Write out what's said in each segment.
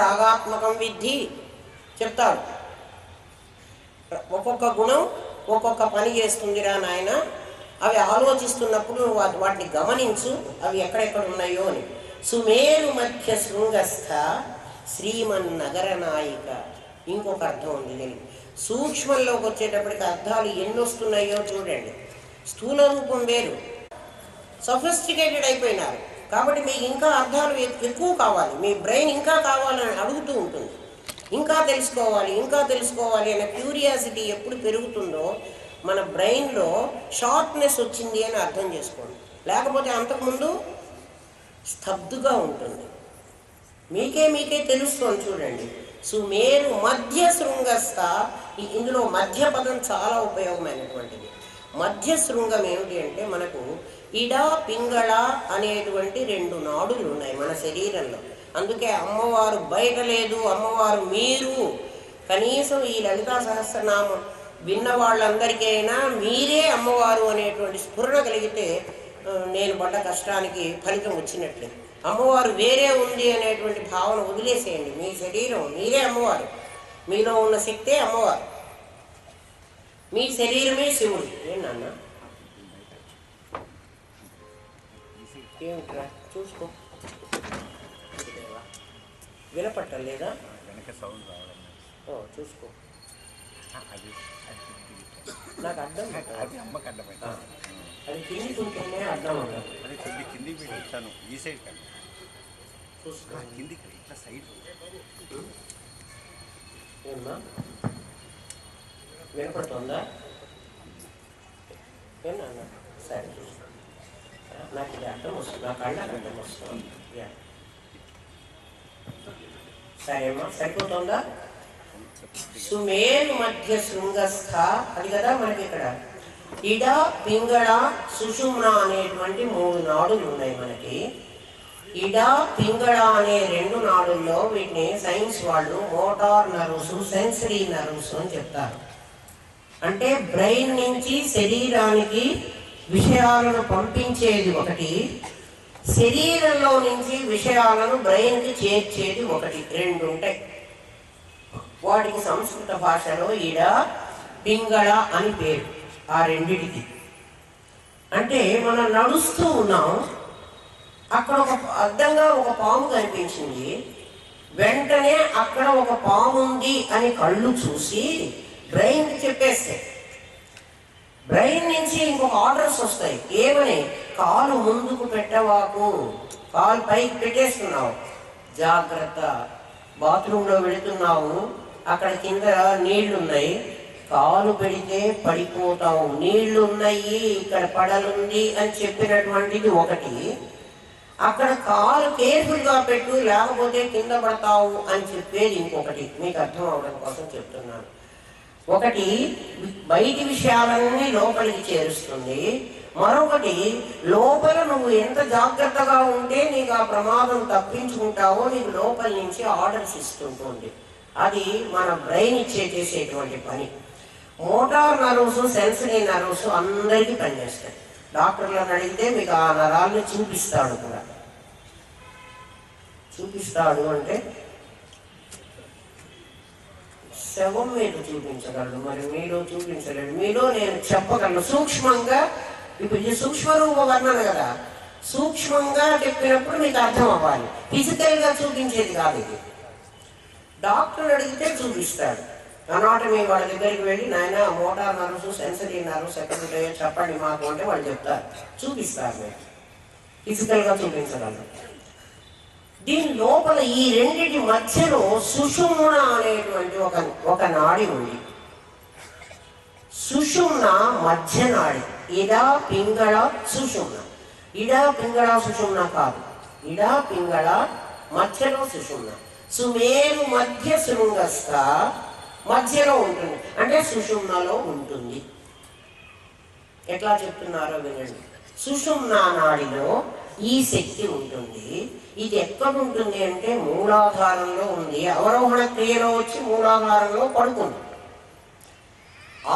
రాగాత్మకం విద్ధి చెప్తాడు. ఒక్కొక్క గుణం ఒక్కొక్క పని చేస్తుందిరా నాయన, అవి ఆలోచిస్తున్నప్పుడు వాటిని గమనించు, అవి ఎక్కడెక్కడ ఉన్నాయో అని. సుమేరు మధ్య శృంగస్థ శ్రీమన్నగర నాయిక. ఇంకొక అర్థం ఉంది దీనికి. సూక్ష్మంలోకి వచ్చేటప్పటికి అర్థాలు ఎన్ని వస్తున్నాయో చూడండి. స్థూల రూపం వేరు, సఫిస్టికేటెడ్ అయిపోయినారు కాబట్టి మీకు ఇంకా అర్థాలు ఎక్కువ కావాలి, మీ బ్రెయిన్ ఇంకా కావాలని అడుగుతూ ఉంటుంది. ఇంకా తెలుసుకోవాలి అనే క్యూరియాసిటీ ఎప్పుడు పెరుగుతుందో మన బ్రెయిన్లో షార్ప్నెస్ వచ్చింది అని అర్థం చేసుకోండి. లేకపోతే అంతకుముందు స్తబ్దుగా ఉంటుంది. మీకే తెలుస్తుంది చూడండి. సుమేరు మధ్య శృంగస్థ. ఇందులో మధ్య పదం చాలా ఉపయోగమైనటువంటిది. మధ్య శృంగం ఏమిటి అంటే, మనకు ఇడ పింగళ అనేటువంటి రెండు నాడులు ఉన్నాయి మన శరీరంలో. అందుకే అమ్మవారు బయట లేదు, అమ్మవారు మీరు. కనీసం ఈ లలితా సహస్రనామం విన్న వాళ్ళందరికైనా మీరే అమ్మవారు అనేటువంటి స్ఫురణ కలిగితే నేను పడ్డ కష్టానికి ఫలితం వచ్చినట్లే. అమ్మవారు వేరే ఉంది అనేటువంటి భావన వదిలేసేయండి. మీ శరీరం మీరే అమ్మవారు, మీలో ఉన్న శక్తే అమ్మవారు, మీ శరీరమే శివుడు. ఏమన్నా ఏమిట్రా చూసుకో, వినపట్టలేదా? చూసుకో, నాకు అర్థం అది కిందికి ఉంటేనే అర్థం అవుతుంది. కిందికి వచ్చాను, ఈ సైడ్ కండి చూసుకో, కిందికి ఇట్లా సైడ్. ఏమన్నా వినపడుతుందా? ఏమన్నా సరే చూసుకో, నాకు ఇది అర్థం వస్తుంది, నా కళ్ళకి అర్థం వస్తుంది. సరేమ్మా, సరిపోతుందా? సుమేరు మధ్య శృంగస్థ, అది కదా మనకి ఇక్కడ. ఇడ పింగళ సుషుమ్న అనేటువంటి మూడు నాడులు ఉన్నాయి మనకి. ఇడ పింగళ అనే రెండు నాడుల్లో వీటిని సైన్స్ వాళ్ళు మోటార్ నర్వ్స్, సెన్సరీ నర్వ్స్ అని చెప్తారు. అంటే బ్రెయిన్ నుంచి శరీరానికి విషయాలను పంపించేది ఒకటి, శరీరంలో నుంచి విషయాలను బ్రెయిన్కి చేర్చేది ఒకటి. రెండు ఉంటాయి. వాటికి సంస్కృత భాషలో ఇడ పింగళ అని పేరు. ఆ రెండిటికి అంటే మనం నడుస్తూ ఉన్నాం, అక్కడ అడ్డంగా ఒక పాము కనిపించింది, వెంటనే అక్కడ ఒక పాము ఉంది అని కళ్ళు చూసి బ్రెయిన్కి చెప్పేస్తే బ్రెయిన్ నుంచి ఇంకొక ఆర్డర్స్ వస్తాయి. ఏమని? కాలు ముందుకు పెట్టవాకు, కాలు పైకి పెట్టేస్తున్నావు, జాగ్రత్త, బాత్రూంలో వెళుతున్నావు, అక్కడ కింద నీళ్లున్నాయి, కాలు పెడితే పడిపోతావు, నీళ్లు ఉన్నాయి, ఇక్కడ పడలుంది అని చెప్పినటువంటిది ఒకటి. అక్కడ కాలు కేర్ఫుల్గా పెట్టు, లేకపోతే కింద పడతావు అని చెప్పేది ఇంకొకటి. మీకు అర్థం అవడం కోసం చెప్తున్నాను. ఒకటి బయటి విషయాలన్నీ లోపలికి చేరుస్తుంది, మరొకటి లోపల నువ్వు ఎంత జాగ్రత్తగా ఉంటే నీకు ఆ ప్రమాదం తప్పించుకుంటావో నీకు లోపల నుంచి ఆర్డర్స్ ఇస్తుంటుంది. అది మన బ్రెయిన్ చేసేటువంటి పని. మోటార్ నర్వ్స్, సెన్సరీ నర్వ్స్ అందరికీ పనిచేస్తాయి. డాక్టర్లను అడిగితే మీకు ఆ నరాలను చూపిస్తాడు కూడా. చూపిస్తాడు అంటే శవం మీద చూపించగలడు, మరి మీలో చూపించలేడు. మీలో నేను చెప్పగలను సూక్ష్మంగా. ఇప్పుడు ఇది సూక్ష్మరూప వర్ణన కదా, సూక్ష్మంగా చెప్పినప్పుడు మీకు అర్థం అవ్వాలి. ఫిజికల్గా చూపించేది కాదు ఇది. డాక్టర్ అడిగితే చూపిస్తాడు. అనాటమీ వాళ్ళ దగ్గరికి వెళ్ళి, నాయన మోటార్ నర్వ్స్, సెన్సరీ నర్వ్స్ ఎక్కడ ఉంటాయో చెప్పండి మాకు అంటే వాళ్ళు చెప్తారు, చూపిస్తారు. మీరు ఫిజికల్గా చూపించగలరు. దీని లోపల ఈ రెండింటి మధ్యలో సుషుమ్న అనేటువంటి ఒక నాడి ఉంది. సుషుమ్న మధ్య నాడి. ఇడ పింగళ సుషుమ్న. ఇడ పింగళ సుషుమ్న కాదు, ఇడ పింగళ మధ్యలో సుషుమ్న. సుమేరు మధ్య శృంగస్థ, మధ్యలో ఉంటుంది అంటే సుషుమ్నలో ఉంటుంది. ఎట్లా చెప్తున్నారో వినండి. సుషుమ్న నాడిలో ఈ శక్తి ఉంటుంది. ఇది ఎక్కడ ఉంటుంది అంటే మూలాధారంలో ఉంది. అవరోహణ క్రియలో వచ్చి మూలాధారంలో పడుతుంది.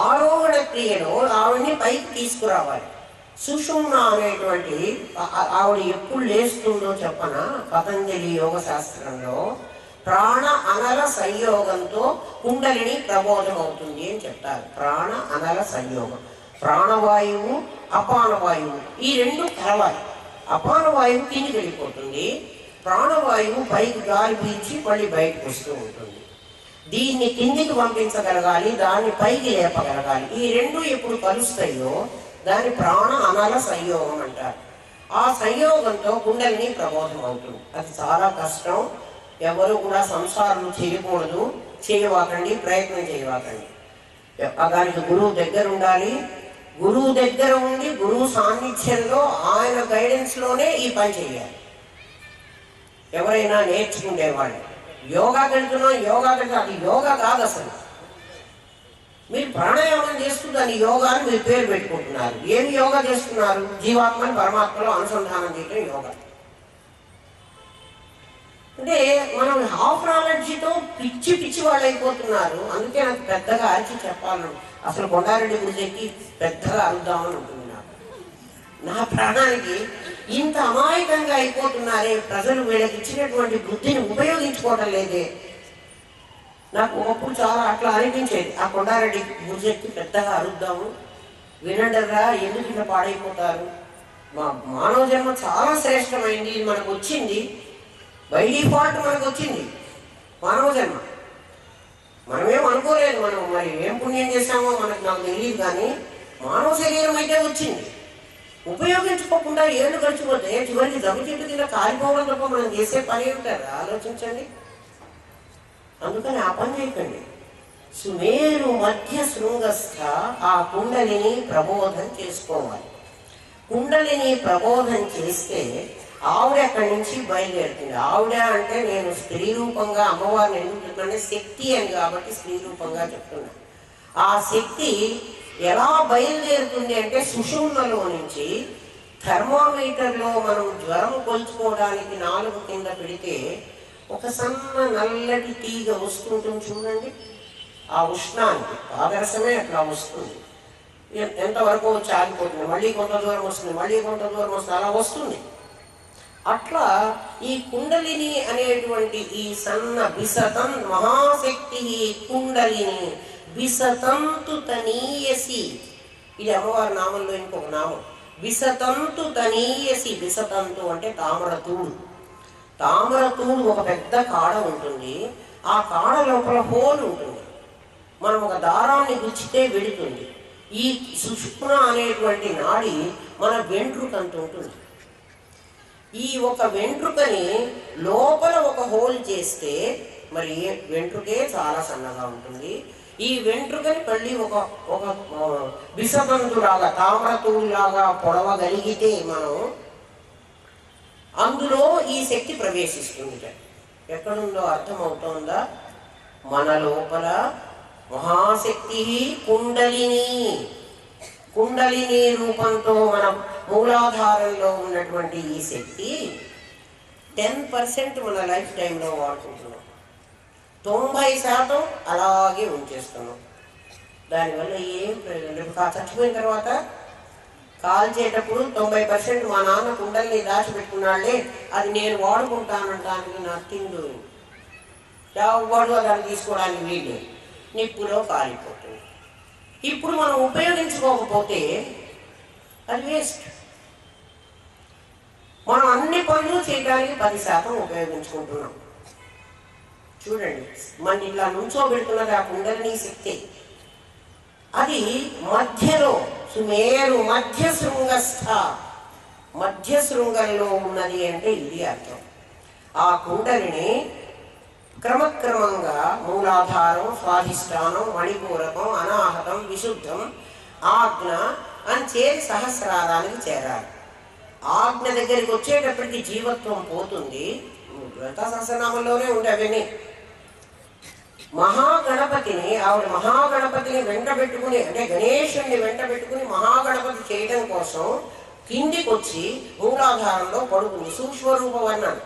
ఆరోహణ క్రియలో ఆవిడ్ని పైకి తీసుకురావాలి. సుషుమ్న అనేటువంటి ఆవిడ ఎప్పుడు లేస్తుందో చెప్పన, పతంజలి యోగ శాస్త్రంలో ప్రాణ అనల సంయోగంతో కుండలిని ప్రబోధం అవుతుంది అని చెప్తారు. ప్రాణ అనల సంయోగం, ప్రాణవాయువు అపానవాయువు ఈ రెండు కలవాలి. అపానవాయువు కిందికి వెళ్ళిపోతుంది, ప్రాణవాయువు పైకి గాలి పీల్చి మళ్ళీ బయటకు వస్తూ ఉంటుంది. దీన్ని కిందికి పంపించగలగాలి, దాన్ని పైకి లేపగలగాలి. ఈ రెండు ఎప్పుడు కలుస్తాయో దాన్ని ప్రాణ అనల సంయోగం అంటారు. ఆ సంయోగంతో కుండలిని ప్రబోధం అవుతుంది. అది చాలా కష్టం. ఎవరు కూడా సంసారాలు చేయకూడదు, చేయవాకండి, ప్రయత్నం చేయవాకండి. దానికి గురువు దగ్గర ఉండాలి. గురువు దగ్గర ఉండి గురువు సాన్నిధ్యంలో ఆయన గైడెన్స్లోనే ఈ పని చేయాలి. ఎవరైనా నేర్చుకునేవాళ్ళు యోగాకి వెళ్తున్నాం, అది యోగా కాదు అసలు. మీరు ప్రాణాయామం చేస్తూ దాని యోగా అని మీరు పేరు పెట్టుకుంటున్నారు. ఏమి యోగా చేస్తున్నారు? జీవాత్మని పరమాత్మలో అనుసంధానం చేయడం యోగా. అంటే మనం హాఫ్ నాలెడ్జ్తో పిచ్చి వాళ్ళు అయిపోతున్నారు. అందుకే నాకు పెద్దగా అరిచి చెప్పాలను. అసలు కొండారెడ్డి గురించి పెద్దగా అరుద్దామని ఉంటుంది. నా ప్రాణానికి ఇంత అమాయకంగా అయిపోతున్నారే ప్రజలు, వీళ్ళకి ఇచ్చినటువంటి బుద్ధిని ఉపయోగించుకోవడం లేదే. నాకు ఒకప్పుడు చాలా అట్లా అనిపించేది. ఆ కొండారెడ్డి గురించి పెద్దగా అరుద్దాము, వినండరా, ఎందుకు ఇట్లా పాడైపోతారు? మానవ జన్మ చాలా శ్రేష్టమైంది, మనకు వచ్చింది, బై డిఫాల్ట్ మనకు వచ్చింది మానవ జన్మ. మనమేం అనుకోలేదు, మనం మరి ఏం పుణ్యం చేశామో నాకు తెలియదు, కానీ మానవ శరీరం అయితే వచ్చింది. ఉపయోగించుకోకుండా ఏళ్ళు గడిచిపోతే చివరికి జబ్బు చెట్టు కింద కాలిపోవడం తప్ప మనం చేసే పని ఉంటారు, ఆలోచించండి. అందుకని ఆ పని చేయకండి. సుమేరు మధ్య శృంగస్థ ఆ కుండలిని ప్రబోధం చేసుకోవాలి. కుండలిని ప్రబోధం చేస్తే ఆవిడ అక్కడి నుంచి బయలుదేరుతుంది. ఆవిడ అంటే నేను స్త్రీ రూపంగా అమ్మవారిని ఎందుకు చెప్తున్నానంటే శక్తి అని, కాబట్టి స్త్రీ రూపంగా చెప్తున్నాను. ఆ శక్తి ఎలా బయలుదేరుతుంది అంటే సుషుమ్నలో నుంచి థర్మోమీటర్లో మనం జ్వరం కొలుచుకోవడానికి 4 కింద పెడితే ఒక సన్న నల్లటి తీగ వస్తుంటుంది చూడండి. ఆ ఉష్ణానికి పాదరసమే అట్లా వస్తుంది. ఎంతవరకు వచ్చి ఆగిపోతుంది, మళ్ళీ కొంత దూరం వస్తుంది, మళ్ళీ కొంత దూరం వస్తుంది, అలా వస్తుంది. అట్లా ఈ కుండలిని అనేటువంటి ఈ సన్న బిసతం మహాశక్తి కుండలిని బిసతంతు తనీయసి, ఇది అమ్మవారి నామంలో ఇంకొక నామం. బిసతంతు తనీయసి, బిసతంతు అంటే తామరతూడు. తామరతూడు ఒక పెద్ద కాడ ఉంటుంది. ఆ కాడ లోపల హోల్ ఉంటుంది. మనం ఒక దారాన్ని గుచ్చితే వెళుతుంది. ఈ సుషుమ్న అనేటువంటి నాడి మన వెంట్రుకంత ఉంటుంది. ఈ ఒక వెంట్రుకని లోపల ఒక హోల్ చేస్తే మరి వెంట్రుకే చాలా సన్నగా ఉంటుంది. ఈ వెంట్రుకని మళ్ళీ ఒక బిసబంతులాగా తామరతూడులాగా పొడవగలిగితే మనం అందులో ఈ శక్తి ప్రవేశిస్తుంది. ఎక్కడుందో అర్థమవుతోందా? మన లోపల మహాశక్తి కుండలిని రూపంతో మన మూలాధారంలో ఉన్నటువంటి ఈ శక్తి 10% మన లైఫ్ టైంలో వాడుకుంటున్నాం, 90% అలాగే ఉంచేస్తున్నాం. దానివల్ల ఏం ప్రయోజనం? చచ్చిపోయిన తర్వాత కాల్చేటప్పుడు 90% మా నాన్న కుండల్ని దాచిపెట్టుకున్నాళ్ళే, అది నేను వాడుకుంటానంటానికి నథింగ్ డూయింగ్. ఎవడు దాన్ని తీసుకోవడానికి వీలు, నిప్పులో కాలిపోతుంది. ఇప్పుడు మనం ఉపయోగించుకోకపోతే అది వేస్ట్. మనం అన్ని పనులు చేయడానికి 10% ఉపయోగించుకుంటున్నాం. చూడండి, మన ఇట్లా నుంచోబెడుతున్నది ఆ కుండలిని శక్తి. అది మధ్యలో సుమేరు మధ్య శృంగస్థ, మధ్య శృంగంలో ఉన్నది అంటే ఇది అర్థం. ఆ కుండలిని క్రమక్రమంగా మూలాధారం, స్వాధిష్టానం, మణిపూరకం, అనాహతం, విశుద్ధం, ఆజ్ఞ అని చేరి సహస్రారానికి చేరాలి. ఆజ్ఞ దగ్గరికి వచ్చేటప్పటికి జీవత్వం పోతుంది. లలితా సహస్రనామంలోనే ఉండే అవన్నీ. ఆవిడ మహాగణపతిని వెంట పెట్టుకుని, అంటే గణేశుణ్ణి వెంట పెట్టుకుని మహాగణపతి చేయడం కోసం కిందికి వచ్చి మూలాధారంలో పడుకుంది. సూక్ష్మరూప వర్ణన.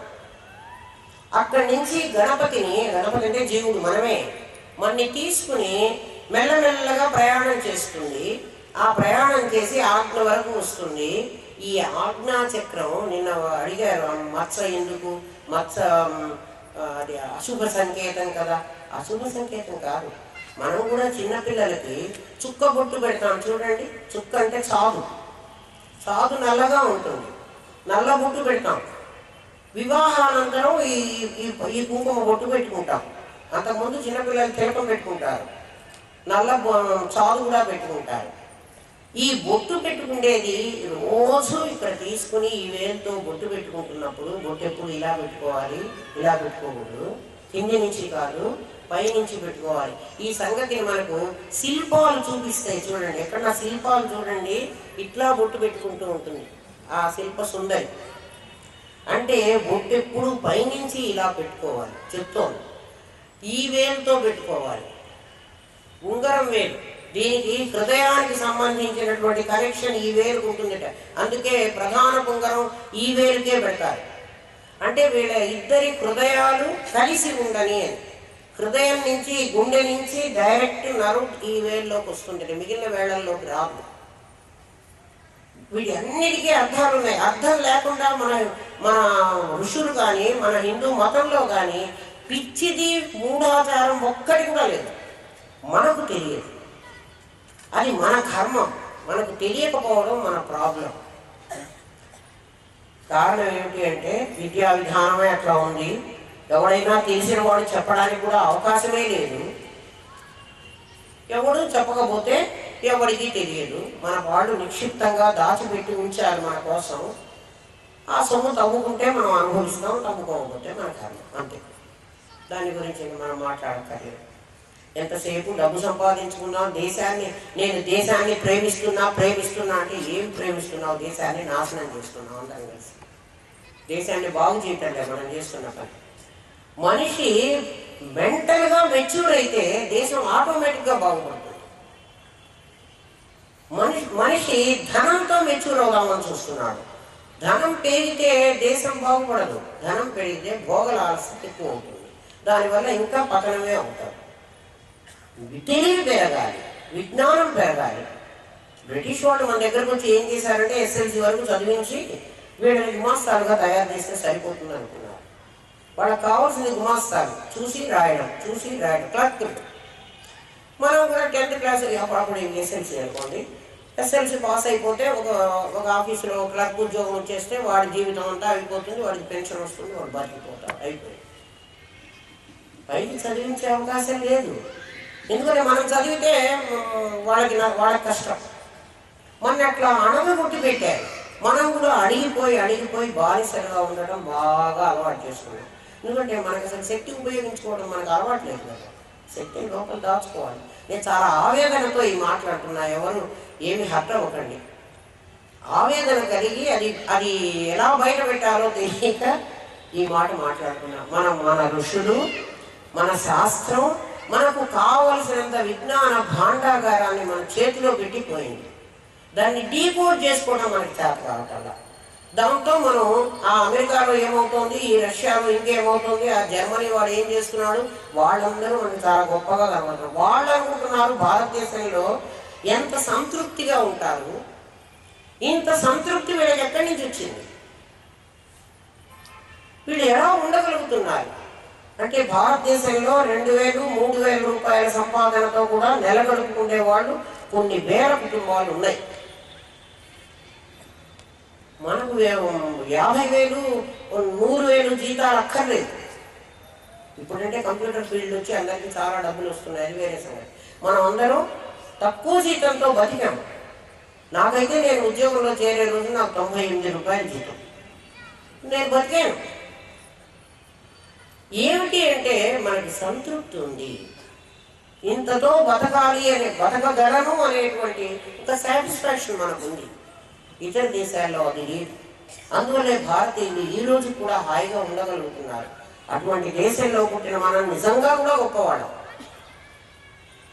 అక్కడి నుంచి గణపతి అంటే జీవుడు, మనని తీసుకుని మెల్లమెల్లగా ప్రయాణం చేస్తుంది. ఆ ప్రయాణం చేసి ఆజ్ఞ వరకు వస్తుంది. ఈ ఆజ్ఞా చక్రం నిన్న అడిగారు, మత్స ఎందుకు, మత్స అది అశుభ సంకేతం కదా. అశుభ సంకేతం కాదు. మనం కూడా చిన్నపిల్లలకి చుక్క బొట్టు పెడతాం చూడండి. చుక్క అంటే చాదు, చాదు నల్లగా ఉంటుంది, నల్ల బొట్టు పెడతాం. వివాహానంతరం ఈ కుంకుమ బొట్టు పెట్టుకుంటాం. అంతకుముందు చిన్నపిల్లలు తిలకం పెట్టుకుంటారు, నల్ల చాదు కూడా పెట్టుకుంటారు. ఈ బొట్టు పెట్టుకునేది రోజు ఇక్కడ తీసుకుని ఈ వేలుతో బొట్టు పెట్టుకుంటున్నప్పుడు బొట్టు ఎప్పుడు ఇలా పెట్టుకోవాలి, ఇలా పెట్టుకోకూడదు, కింది నుంచి కాదు పై నుంచి పెట్టుకోవాలి. ఈ సంగతిని మనకు శిల్పాలు చూపిస్తాయి చూడండి. ఎక్కడ శిల్పాలు చూడండి, ఇట్లా బొట్టు పెట్టుకుంటూ ఉంటుంది ఆ శిల్ప సుందరి. అంటే బొట్టు ఎప్పుడు పైనుంచి ఇలా పెట్టుకోవాలి చెప్తోంది. ఈ వేలుతో పెట్టుకోవాలి. ఉంగరం వేలు, దీనికి హృదయానికి సంబంధించినటువంటి కనెక్షన్ ఈ వేలుకు ఉంటుందట. అందుకే ప్రధాన ఉంగరం ఈ వేలుకే పెడతారు. అంటే వీళ్ళ ఇద్దరి హృదయాలు కలిసి ఉండని అని. హృదయం నుంచి గుండె నుంచి డైరెక్ట్ నరు ఈ వేలులోకి వస్తుందట, మిగిలిన వేళల్లోకి రాదు. వీటి అన్నిటికీ అర్థాలు ఉన్నాయి. అర్థం లేకుండా మన ఋషులు కానీ మన హిందూ మతంలో కానీ పిచ్చిది మూఢాచారం ఒక్కటి కూడా లేదు. మనకు తెలియదు, అది మన కర్మం. మనకు తెలియకపోవడం మన ప్రాబ్లం. కారణం ఏమిటి అంటే విద్యా విధానమే అట్లా ఉంది. ఎవడైనా తెలిసిన వాడు చెప్పడానికి కూడా అవకాశమే లేదు. ఎవడు చెప్పకపోతే ఎవరికి తెలియదు. మన వాళ్ళు నిక్షిప్తంగా దాచిపెట్టి ఉంచారు మన కోసం. ఆ సొమ్ము తవ్వుకుంటే మనం అనుభవిస్తాం, తవ్వుకోకపోతే మన కర్మ, అంతే. దాని గురించి మనం మాట్లాడక్కర్లేదు. ఎంతసేపు డబ్బు సంపాదించుకున్నాం, నేను దేశాన్ని ప్రేమిస్తున్నా అంటే ఏం ప్రేమిస్తున్నావు? దేశాన్ని నాశనం చేస్తున్నావు. అందరం కలిసి దేశాన్ని బాగు చేయటంలే మనం చేస్తున్న పని. మనిషి మెంటల్గా మెచ్యూర్ అయితే దేశం ఆటోమేటిక్గా బాగుపడుతుంది. మనిషి ధనంతో మెచ్యూర్ అవుదామని చూస్తున్నాడు. ధనం పెరిగితే దేశం బాగుపడదు. ధనం పెరిగితే భోగల ఆలస్యత ఎక్కువ ఉంటుంది. దానివల్ల ఇంకా పతనమే అవుతారు. తెలివి పెరగాలి, విజ్ఞానం పెరగాలి. బ్రిటిష్ వాళ్ళు మన దగ్గరకు వచ్చి ఏం చేశారంటే ఎస్ఎల్సీ వరకు చదివించి వీళ్ళని గుమాస్తాలుగా తయారు చేస్తే సరిపోతుంది అనుకున్నారు. వాళ్ళకి కావాల్సింది గుమాస్తాలు, చూసి రాయడం క్లర్క్. మనం కూడా 10th క్లాస్ అప్పుడు ఎస్ఎల్సీ అనుకోండి. ఎస్ఎల్సీ పాస్ అయిపోతే ఒక ఆఫీసులో క్లర్క్ ఉద్యోగం వచ్చేస్తే వాడి జీవితం అంతా అయిపోతుంది, వాడికి పెన్షన్ వస్తుంది, వాడు బతికిపోతాడు, అయిపోయింది. పైకి చదివించే అవకాశం లేదు. ఎందుకంటే మనం చదివితే వాళ్ళకి కష్టం. మన అట్లా అణగగొట్టి పెట్టారు. మనం కూడా అడిగిపోయి బానిసలుగా ఉండటం బాగా అలవాటు చేసుకున్నాం. ఎందుకంటే మనకు అసలు శక్తి ఉపయోగించుకోవడం మనకు అలవాటు లేదు కదా. శక్తిని లోపల దాచుకోవాలి. నేను చాలా ఆవేదనతో ఈ మాట్లాడుతున్నా, ఎవరు ఏమి హర్ట్ అవ్వకండి. ఆవేదన కలిగి అది ఎలా బయట పెట్టాలో తెలియక ఈ మాట మాట్లాడుతున్నా. మన ఋషులు, మన శాస్త్రం మనకు కావలసినంత విజ్ఞాన భాండాగారాన్ని మన చేతిలో పెట్టిపోయింది. దాన్ని డీకోడ్ చేసుకోవడం మనకి చేత కావటల్లా. దాంతో మనం ఆ అమెరికాలో ఏమవుతుంది, ఈ రష్యాలో ఇంకేమవుతుంది, ఆ జర్మనీ వాడు ఏం చేస్తున్నాడు, వాళ్ళందరూ మనకి చాలా గొప్పగా కనబడుతున్నారు. వాళ్ళు అనుకుంటున్నారు భారతదేశంలో ఎంత సంతృప్తిగా ఉంటారు. ఇంత సంతృప్తి వీళ్ళకి ఎక్కడి నుంచి వచ్చింది? వీళ్ళు ఎలా ఉండగలుగుతున్నారు అంటే భారతదేశంలో 2000, 3000 రూపాయల సంపాదనతో కూడా నెలగడుపుకునే వాళ్ళు కొన్ని వేల కుటుంబాలు ఉన్నాయి. మనకు 50,000, 100,000 జీతాలు అక్కర్లేదు. ఇప్పుడంటే కంప్యూటర్ ఫీల్డ్ వచ్చి అందరికీ చాలా డబ్బులు వస్తున్నాయి, అది వేరే సంగతి. మనం అందరం తక్కువ జీతంతో బతికాము. నాకైతే నేను ఉద్యోగంలో చేరే రోజు నాకు 98 రూపాయలు జీతం. నేను బతికాను. ఏమిటి అంటే మనకి సంతృప్తి ఉంది. ఇంతతో బతకాలి బతకగలను అనేటువంటి ఒక సాటిస్ఫాక్షన్ మనకు ఉంది. ఇతర దేశాల్లో అది లేదు. అందువల్లే భారతీయులు ఈ రోజు కూడా హాయిగా ఉండగలుగుతున్నారు. అటువంటి దేశంలో పుట్టిన మనం నిజంగా కూడా గొప్పవాళ్ళం.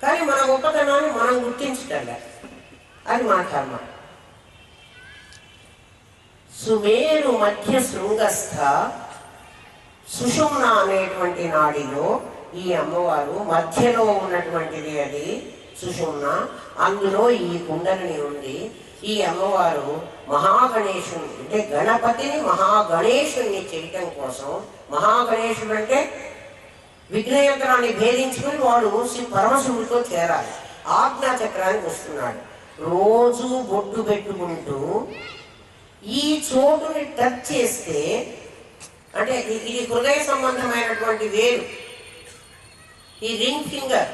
కానీ మన గొప్పతనాన్ని మనం గుర్తించటంలే, అది మన కర్మ. సుమేరు మధ్య శృంగస్థ సుషుమ్న అనేటువంటి నాడిలో ఈ అమ్మవారు మధ్యలో ఉన్నటువంటిది. అది సుషుమ్న, అందులో ఈ కుండలిని ఉంది. ఈ అమ్మవారు మహాగణేశుని అంటే గణపతిని మహాగణేశుని చేయటం కోసం, మహాగణేశుడు అంటే విఘ్నయంత్రాన్ని భేదించుకుని వాడు పరమశివుడితో చేరాలి. ఆజ్ఞాచక్రానికి వస్తున్నాడు. రోజు బొట్టు పెట్టుకుంటూ ఈ చోటుని టచ్ చేస్తే, అంటే ఇది హృదయ సంబంధమైనటువంటి వేలు, ఈ రింగ్ ఫింగర్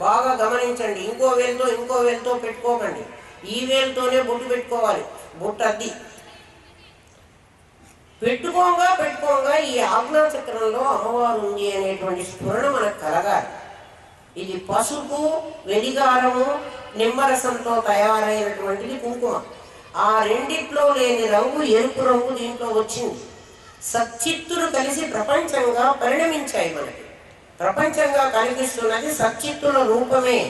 బాగా గమనించండి. ఇంకో వేలుతో పెట్టుకోకండి. ఈ వేలుతోనే బొట్టు పెట్టుకోవాలి. బొట్టు అద్ది పెట్టుకోగా ఈ ఆజ్ఞాచక్రంలో అమ్మవారు ఉంది అనేటువంటి స్ఫురణ మనకు కలగాలి. ఇది పసుపు, వెలిగారము, నిమ్మరసంతో తయారైనటువంటిది కుంకుమ. ఆ రెండిట్లో లేని రంగు ఎరుపు రంగు దీంట్లో వచ్చింది. సచ్చిత్తులు కలిసి ప్రపంచంగా పరిణమించాయి. మనకి ప్రపంచంగా కనిపిస్తున్నది సచ్చిత్తుల రూపమే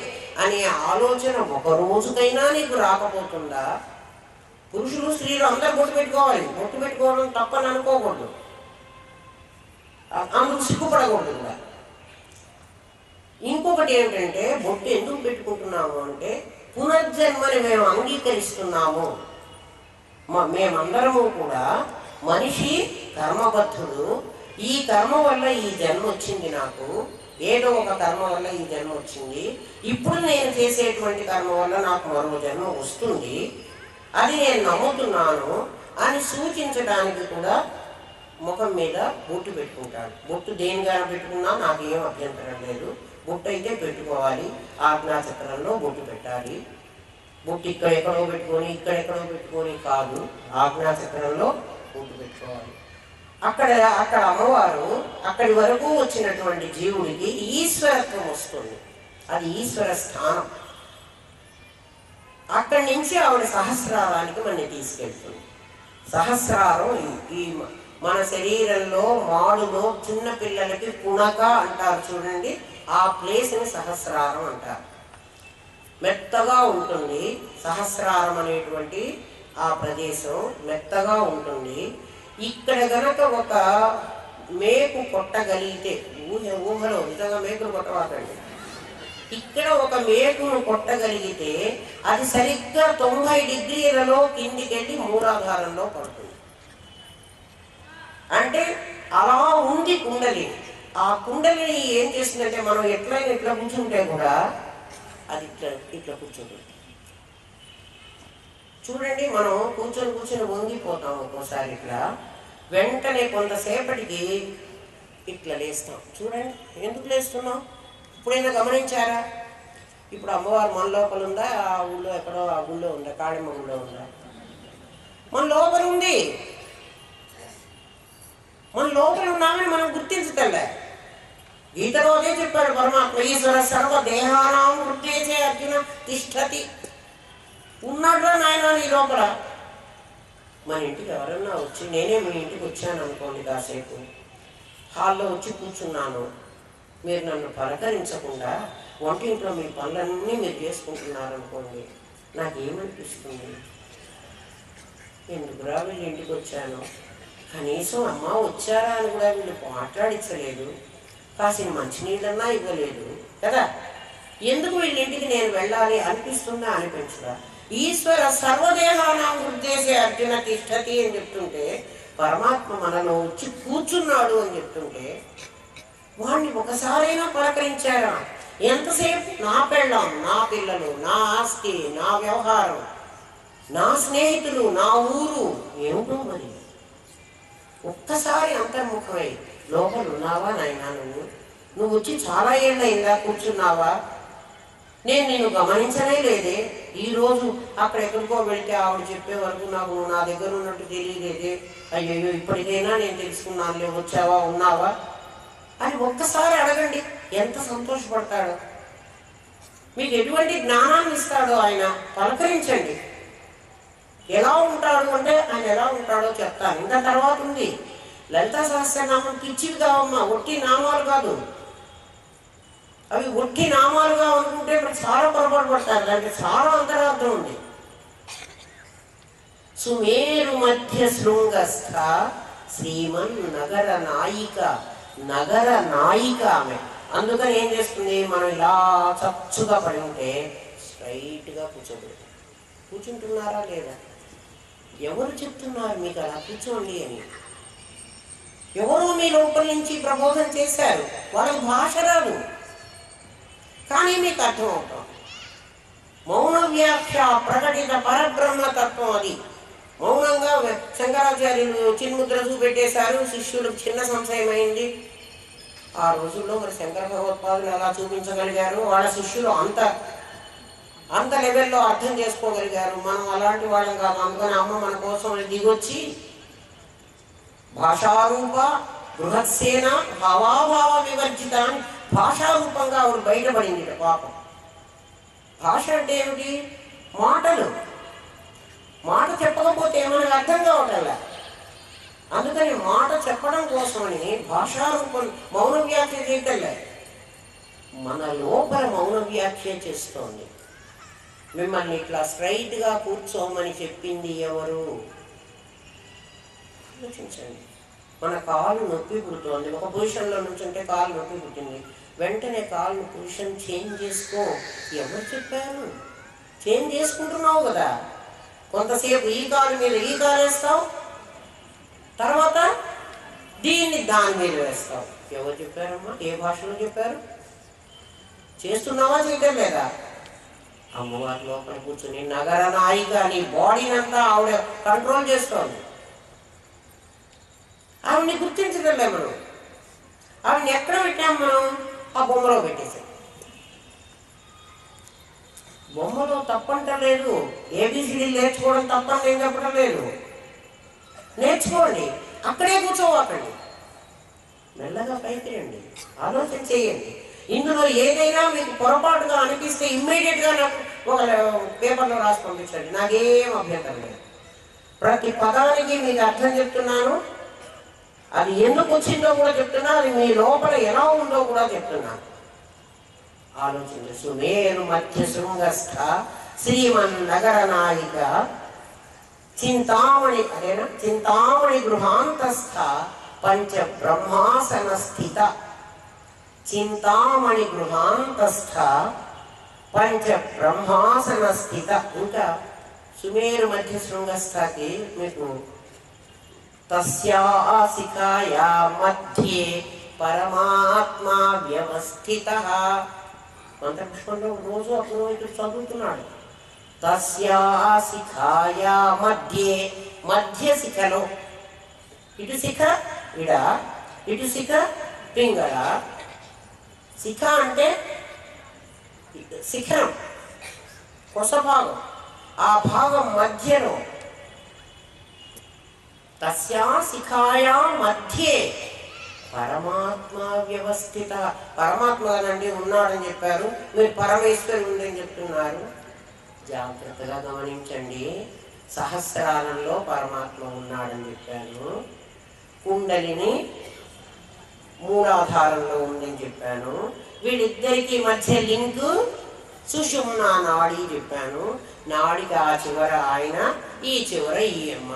అనే ఆలోచన ఒక రోజుకైనా నీకు రాకపోతుందా? పురుషులు స్త్రీలు అందరూ బొట్టు పెట్టుకోవాలి. బొట్టు పెట్టుకోవడం తప్పని అనుకోకూడదు, అందుకు సిగ్గుపడకూడదు కూడా. ఇంకొకటి ఏమిటంటే, బొట్టు ఎందుకు పెట్టుకుంటున్నాము అంటే పునర్జన్మని మేము అంగీకరిస్తున్నాము. మేమందరము కూడా మనిషి కర్మబద్ధుడు. ఈ కర్మ వల్ల ఈ జన్మ వచ్చింది నాకు, ఏదో ఒక కర్మ వల్ల ఈ జన్మ వచ్చింది. ఇప్పుడు నేను చేసేటువంటి కర్మ వల్ల నాకు మరో జన్మ వస్తుంది, అది నేను నమ్ముతున్నాను అని సూచించడానికి కూడా ముఖం మీద బొట్టు పెట్టుకుంటాడు. బొట్టు దేనిగా పెట్టుకున్నా నాకు ఏం అభ్యంతరం లేదు. బొట్టు అయితే పెట్టుకోవాలి. ఆజ్ఞాచక్రంలో బొట్టు పెట్టాలి. బొట్టు ఇక్కడెక్కడో పెట్టుకొని కాదు, ఆజ్ఞాచక్రంలో బొట్టు పెట్టుకోవాలి. అక్కడ అమ్మవారు అక్కడి వరకు వచ్చినటువంటి జీవుడికి ఈశ్వరత్వం వస్తుంది. అది ఈశ్వర స్థానం. అక్కడి నుంచి ఆవిడ సహస్రారానికి మనని తీసుకెళ్తుంది. సహస్రారం ఈ మన శరీరంలో మాడులో చిన్న పిల్లలకి పుణక అంటారు చూడండి, ఆ ప్లేస్ని సహస్రారం అంటారు. మెత్తగా ఉంటుంది సహస్రారం అనేటువంటి ఆ ప్రదేశం, మెత్తగా ఉంటుంది. ఇక్కడ గనక ఒక మేకు కొట్టగలిగితే, ఊహలో నిజంగా మేకులు కొట్టవాకండి, ఇక్కడ ఒక మేకును కొట్టగలిగితే అది సరిగ్గా 90 డిగ్రీలలో కిందికి వెళ్ళి మూలాధారంలో పడుతుంది. అంటే అలా ఉంది కుండలి. ఆ కుండలిని ఏం చేస్తుందంటే, మనం ఎట్లయినా ఇట్లా కూర్చుంటే కూడా అది ఇట్లా కూర్చుంటుంది. చూడండి, మనం కూర్చొని వంగిపోతాం ఒక్కోసారి ఇట్లా, వెంటనే కొంతసేపటికి ఇట్లా లేస్తాం. చూడండి ఎందుకు లేస్తున్నాం, ఇప్పుడైనా గమనించారా? ఇప్పుడు అమ్మవారు మన లోపల ఉందా, ఆ ఊళ్ళో ఎక్కడో ఆ గుళ్ళో ఉందా, కాళిమ్మ గుళ్ళో ఉందా? మన లోపల ఉంది. మన లోపల ఉన్నామని మనం గుర్తించటంలే. గీతలో అదే చెప్పాడు పరమాత్మ, ఈశ్వర సర్వ దేహానాం వృత్తేచే అర్జున తిష్టతి. ఉన్నాడురా నాయన నీ లోపల. మన ఇంటికి ఎవరన్నా వచ్చి, నేనే మీ ఇంటికి వచ్చాను అనుకోండి, కాసేపు హాల్లో వచ్చి కూర్చున్నాను, మీరు నన్ను పలకరించకుండా వంటింట్లో మీ పనులన్నీ మీరు చేసుకుంటున్నారు అనుకోండి, నాకేమనిపిస్తుంది? ఎందుకురా వీళ్ళు ఇంటికి వచ్చాను, కనీసం అమ్మ వచ్చారా అని కూడా వీళ్ళు మాట్లాడించలేదు, కాసిన మంచినీళ్ళన్నా ఇవ్వలేదు కదా, ఎందుకు వీళ్ళ ఇంటికి నేను వెళ్ళాలి అనిపిస్తుందా అనిపించదా? ఈశ్వర సర్వదేహానాం వృద్ధేసే అర్జున తిష్టతి అని చెప్తుంటే, పరమాత్మ మనలో వచ్చి కూర్చున్నాడు అని చెప్తుంటే, వాడిని ఒకసారైనా పలకరించారా? ఎంతసేపు నా పెళ్ళాం, నా పిల్లలు, నా ఆస్తి, నా వ్యవహారం, నా స్నేహితులు, నా ఊరు ఏమిటో మరి. ఒక్కసారి అంతర్ముఖమై లోపల ఉన్నావా నాయనా? నువ్వు వచ్చి చాలా ఏళ్ళైందా కూర్చున్నావా? నేను నిన్ను గమనించనే లేదే. ఈరోజు అక్కడ ఎక్కడికో వెళితే ఆవిడ చెప్పే వరకు నాకు నా దగ్గర ఉన్నట్టు తెలియలేదే. అయ్యో ఇప్పటికైనా నేను తెలుసుకున్నానులే, వచ్చావా ఉన్నావా అని ఒక్కసారి అడగండి, ఎంత సంతోషపడతాడో. మీకు ఎటువంటి జ్ఞానాన్ని ఇస్తాడో ఆయన. పలకరించండి. ఎలా ఉంటాడు అంటే ఆయన ఎలా ఉంటాడో చెప్తాను. ఇంకా తర్వాత ఉంది లలితా సహస్రనామం. పిచ్చివి కావమ్మా, ఒట్టి నామాలు కాదు అవి. ఒట్టి నామాలుగా అనుకుంటే మరి చాలా పొరపాటు పడతారు. దానికి చాలా అంతరార్థం ఉంది. సుమేరు మధ్య శృంగస్థ శ్రీమన్ నగర నాయిక. నగర నాయిక ఆమె. అందుకని ఏం చేస్తుంది, మనం ఇలా చచ్చుగా పడి ఉంటే స్ట్రైట్గా కూర్చుంటున్నారా లేదా? ఎవరు చెప్తున్నారు మీకు అలా కూర్చోండి అని? ఎవరు మీ లోపల నుంచి ప్రబోధన చేశారు? వాళ్ళకి భాష రాదు, కానీ మీకు అర్థం అవుతాం. మౌన వ్యాఖ్య ప్రకటిత పరబ్రహ్మతత్వం అది. మౌనంగా శంకరాచార్యులు చిన్ముద్ర చూపెట్టేశారు, శిష్యులకు చిన్న సంశయం అయింది. ఆ రోజుల్లో మరి శంకర భగవత్పాదులు ఎలా చూపించగలిగారు, వాళ్ళ శిష్యులు అంత లెవెల్లో అర్థం చేసుకోగలిగారు. మనం అలాంటి వాళ్ళం కాదు. అందుకని అమ్మ మన కోసం దిగొచ్చి భాషారూప బృహత్సేన భావాభావ వివర్జిత అని భాషారూపంగా ఆవిడ బయటపడింది. పాపం భాష అంటే ఏమిటి? మాట చెప్పకపోతే మనకు అర్థం కావటంలా. అందుకని మాట చెప్పడం కోసమని భాషారూపం మౌన వ్యాఖ్య చేయటంలే, మన లోపల మౌన వ్యాఖ్య చేస్తోంది. మిమ్మల్ని ఇట్లా స్ట్రైట్గా కూర్చోమని చెప్పింది ఎవరు? ఆలోచించండి. మన కాలు నొప్పి పుడుతోంది, ఒక పొజిషన్లో నుంచుంటే కాలు నొప్పి పుట్టింది, వెంటనే కాలు పొజిషన్ చేంజ్ చేసుకో. ఎవరు చెప్పారు? చేంజ్ చేసుకుంటున్నావు కదా. కొంతసేపు ఈ కాలు మీద ఈ కాలు వేస్తావు, తర్వాత దాని మీద వేస్తావు. ఎవరు చెప్పారమ్మా? ఏ భాషలో చెప్పారు? చేస్తున్నావా, చేయటం లేదా? అమ్మవారి లోపల కూర్చుని నగర నాయిక నీ బాడీనంతా ఆవిడ కంట్రోల్ చేస్తోంది. ఆవిడ్ని గుర్తించగలే మనం. ఆవిడ్ని ఎక్కడ పెట్టాం మనం? ఆ బొమ్మలో పెట్టేసాం. బొమ్మలో తప్పంటలేదు, ఏబిసిడీ నేర్చుకోవడం తప్పని నేను చెప్పడం లేదు. నేర్చుకోండి, అక్కడే కూర్చోవాకండి, మెల్లగా పైకి రండి, ఆలోచన చేయండి. ఇందులో ఏదైనా మీకు పొరపాటుగా అనిపిస్తే ఇమ్మీడియట్గా నాకు ఒక పేపర్లో రాసి పంపించండి, నాకేం అభ్యంతరం లేదు. ప్రతి పదానికి మీకు అర్థం చెప్తున్నాను, అది ఎందుకు వచ్చిందో కూడా చెప్తున్నా, అది మీ లోపల ఎలా ఉందో కూడా చెప్తున్నాను. ఆలోచించు. సుమేరు మధ్య శృంగస్థ శ్రీమన్నగర నాయిక చింతామణి, అదేనా, చింతామణి గృహాంతస్థ పంచ బ్రహ్మాసన స్థిత. చింతామణి గృహాంతస్థ పంచ బ్రహ్మాసన స్థిత. ఇంకా సుమేరు మధ్య శృంగస్థకి మీకు తస్యాసికాయా మధ్యే పరమాత్మా వ్యవస్థితః. మంత్రపుష్పంలో రోజు అప్పుడు ఇటు చదువుతున్నాడు. తస్యాసికాయా మధ్యే, మధ్య శిఖలో, ఇటు శిఖ ఇడ, ఇటు శిఖ పింగళ. శిఖ అంటే శిఖరం, కొస భాగం, ఆ భాగం మధ్యలో. తస్యా శిఖాయా మధ్యే పరమాత్మ వ్యవస్థిత. పరమాత్మ కదండి ఉన్నాడని చెప్పారు, మీరు పరమేశ్వరి ఉందని చెప్తున్నారు. జాగ్రత్తగా గమనించండి. సహస్రాలలో పరమాత్మ ఉన్నాడని చెప్పాను, కుండలిని మూలాధారంలో ఉందని చెప్పాను, వీళ్ళిద్దరికి మధ్య లింక్ సుషుమ్నా నాడి చెప్పాను. నాడికి ఆ చివర ఆయన, ఈ చివర ఈ అమ్మ.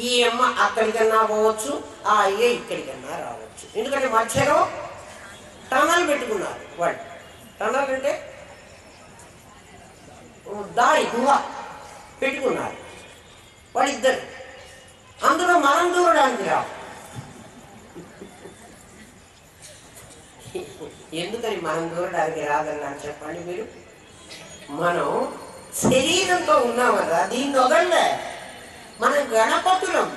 ఈ అమ్మ అక్కడికన్నా పోవచ్చు, ఆ అయ్య ఇక్కడికన్నా రావచ్చు. ఎందుకంటే మధ్యలో టనల్ పెట్టుకున్నారు వాళ్ళు. టనల్ అంటే దారి, గుహ పెట్టుకున్నారు వాళ్ళిద్దరు. అందులో మనం దూరడానికి రావు. ఎందుకని మనం దూరడానికి రాదన్నారు చెప్పండి మీరు? మనం శరీరంతో ఉన్నాం కదా, దీన్ని వదలలే. మనం గణపతులం,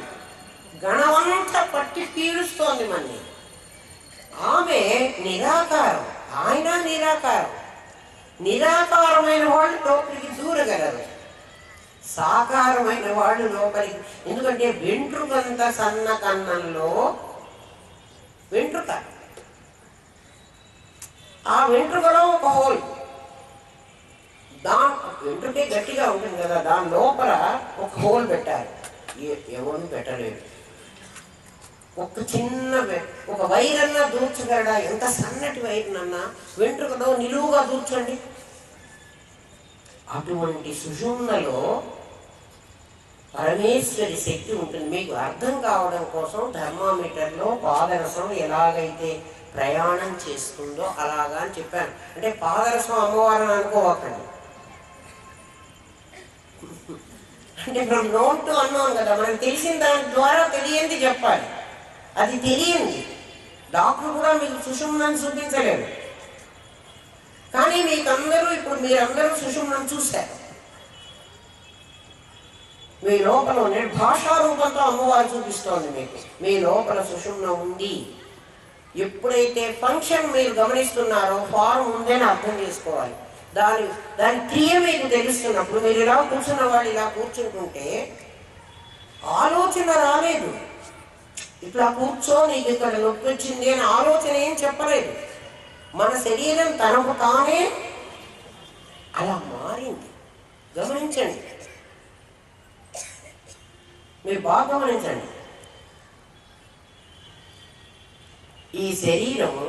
గణవంతా పట్టి పీడుస్తోంది మనని. ఆమె నిరాకారం, ఆయన నిరాకారం. నిరాకారమైన వాళ్ళు లోపలికి దూరగలరు, సాకారమైన వాళ్ళు లోపలికి. ఎందుకంటే వెంట్రుకంత సన్న కన్నంలో వెంట్రుక, ఆ వెంట్రుకలో ఒక హోల్, వెంట్రుకే గట్టిగా ఉంటుంది కదా, దాని లోపల ఒక హోల్ పెట్టారు. ఎవరు పెట్టలేరు. ఒక చిన్న ఒక వైరన్నా దూర్చగలడా? ఎంత సన్నటి వైరునన్నా వెంట్రుకలో నిలువుగా దూర్చండి. అటువంటి సుషుమ్నలో పరమేశ్వరి శక్తి ఉంటుంది. మీకు అర్థం కావడం కోసం థర్మామీటర్లో పాదరసం ఎలాగైతే ప్రయాణం చేస్తుందో అలాగా అని చెప్పాను. అంటే పాదరసం అమ్మవారిని అనుకోవకండి. అంటే మనం నోట్ టు అన్నాం కదా, మనకు తెలిసిన దాని ద్వారా తెలియంది చెప్పాలి. అది తెలియంది డాక్టర్ కూడా మీకు సుషుమ్నని చూపించలేడు. కానీ మీకందరూ ఇప్పుడు మీరందరూ సుషుమ్నని చూశారు. మీ లోపల భాషా రూపంతో అమ్మవారు చూపిస్తోంది మీకు. మీ లోపల సుషుమ్న ఉంది. ఎప్పుడైతే ఫంక్షన్ మీరు గమనిస్తున్నారో ఫారం ఉందని అర్థం చేసుకోవాలి. దాని క్రియ మీకు తెలుస్తున్నప్పుడు మీరు ఇలా కూర్చున్న వాళ్ళు ఇలా కూర్చుంటుంటే ఆలోచన రాలేదు. ఇట్లా కూర్చో నీకు ఇక్కడ నొప్పి వచ్చింది అని ఆలోచన ఏం చెప్పలేదు. మన శరీరం తనకు తానే అలా మారింది. గమనించండి, మీరు బాగా గమనించండి. ఈ శరీరము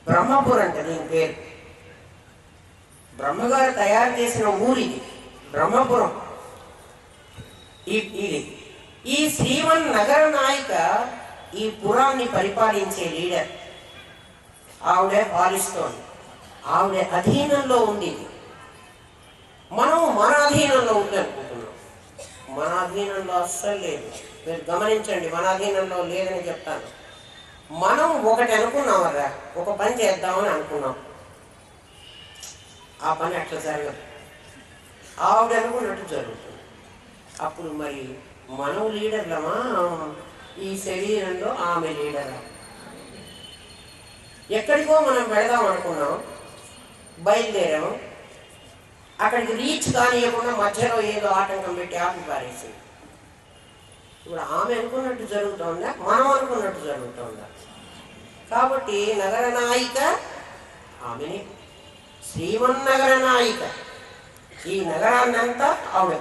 బ్రహ్మపురం అంటే దీని పేరు. బ్రహ్మగారు తయారు చేసిన ఊరిది బ్రహ్మపురం. ఇది ఈ శ్రీమన్ నగర నాయిక ఈ పురాన్ని పరిపాలించే లీడర్. ఆవిడే పాలిస్తోంది. ఆవిడ అధీనంలో ఉంది. మనం మన అధీనంలో ఉంది అనుకుంటున్నాం. మన అధీనంలో అస్సలు లేదు. మీరు గమనించండి, మన అధీనంలో లేదని చెప్తాను. మనం ఒకటి అనుకున్నాం కదా, ఒక పని చేద్దామని అనుకున్నాం. ఆ పని అట్లా జరగదు. ఆవిడ అనుకున్నట్టు జరుగుతుంది. అప్పుడు మరి మనం లీడర్లమా, ఈ శరీరంలో ఆమె లీడరా? ఎక్కడికో మనం వెళదాం అనుకున్నాం, బయలుదేరాము. అక్కడికి రీచ్ కానియకుండా మధ్యలో ఏదో ఆటంకం పెట్టి ఆపి పారేసింది. ఇప్పుడు ఆమె అనుకున్నట్టు జరుగుతుందా, మనం అనుకున్నట్టు జరుగుతుందా? కాబట్టి నగర నాయిక ఆమెనే, శ్రీమన్నగర నాయిక. ఈ నగరాన్నంతా ఆవిడ